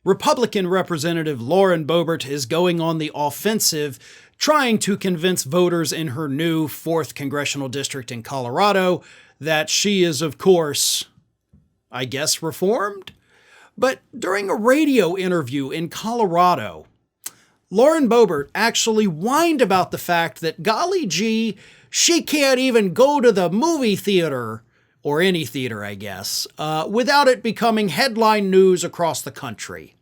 Republican Representative Lauren Boebert is going on the offensive, trying to convince voters in her new 4th congressional district in Colorado that she is, of course, I guess, reformed? But during a radio interview in Colorado, Lauren Boebert actually whined about the fact that, golly gee, she can't even go to the movie theater, or any theater, I guess, without it becoming headline news across the country.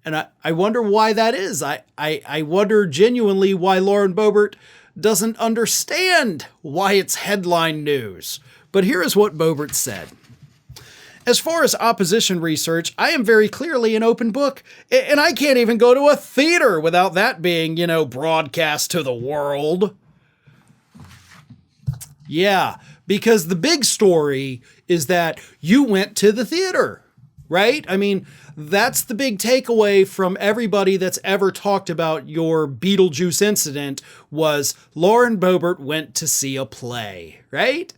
And I wonder why that is. I wonder genuinely why Lauren Boebert doesn't understand why it's headline news. But here is what Boebert said. As far as opposition research, I am very clearly an open book, and I can't even go to a theater without that being, broadcast to the world. Yeah, because the big story is that you went to the theater, right? I mean, that's the big takeaway from everybody that's ever talked about your Beetlejuice incident was Lauren Boebert went to see a play, right?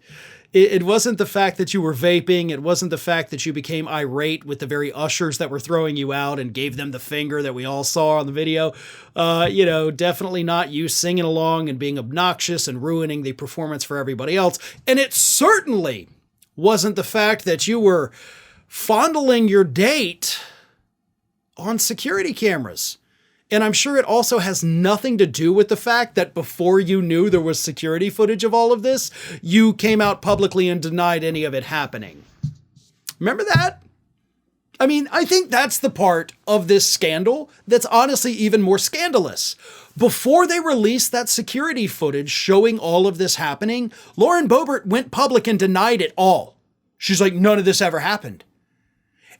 It wasn't the fact that you were vaping. It wasn't the fact that you became irate with the very ushers that were throwing you out and gave them the finger that we all saw on the video. Definitely not you singing along and being obnoxious and ruining the performance for everybody else. And it certainly wasn't the fact that you were fondling your date on security cameras. And I'm sure it also has nothing to do with the fact that before you knew there was security footage of all of this, you came out publicly and denied any of it happening. Remember that? I mean, I think that's the part of this scandal that's honestly even more scandalous. Before they released that security footage showing all of this happening, Lauren Boebert went public and denied it all. She's like, none of this ever happened.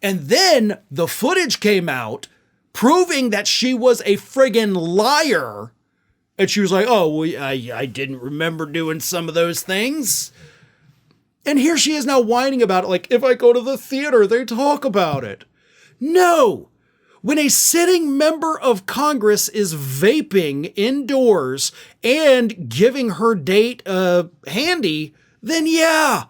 And then the footage came out proving that she was a friggin' liar. And she was like, oh, well, I didn't remember doing some of those things. And here she is now whining about it. Like, if I go to the theater, they talk about it. No. When a sitting member of Congress is vaping indoors and giving her date a handy, then yeah,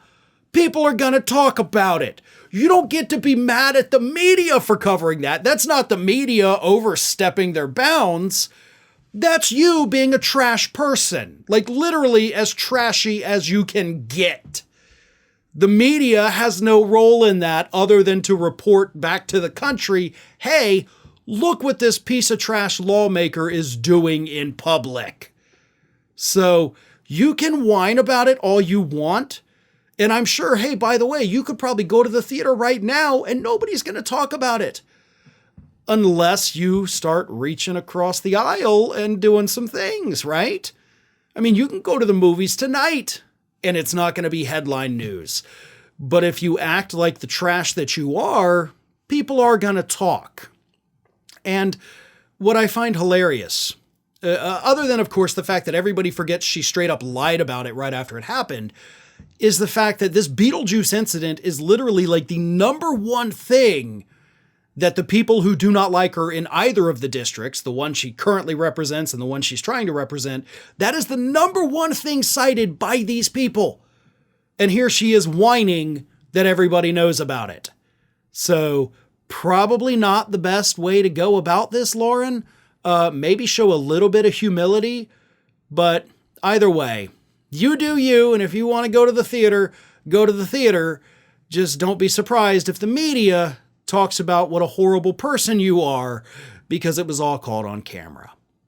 people are going to talk about it. You don't get to be mad at the media for covering that. That's not the media overstepping their bounds. That's you being a trash person. Like literally as trashy as you can get. The media has no role in that other than to report back to the country, hey, look what this piece of trash lawmaker is doing in public. So you can whine about it all you want. And I'm sure, hey, by the way, you could probably go to the theater right now and nobody's going to talk about it. Unless you start reaching across the aisle and doing some things, right? I mean, you can go to the movies tonight and it's not going to be headline news. But if you act like the trash that you are, people are going to talk. And what I find hilarious, other than, of course, the fact that everybody forgets she straight up lied about it right after it happened, is the fact that this Beetlejuice incident is literally like the number one thing that the people who do not like her in either of the districts, the one she currently represents and the one she's trying to represent, that is the number one thing cited by these people. And here she is whining that everybody knows about it. So probably not the best way to go about this, Lauren. Maybe show a little bit of humility, but either way, you do you, and if you want to go to the theater, go to the theater. Just don't be surprised if the media talks about what a horrible person you are because it was all caught on camera.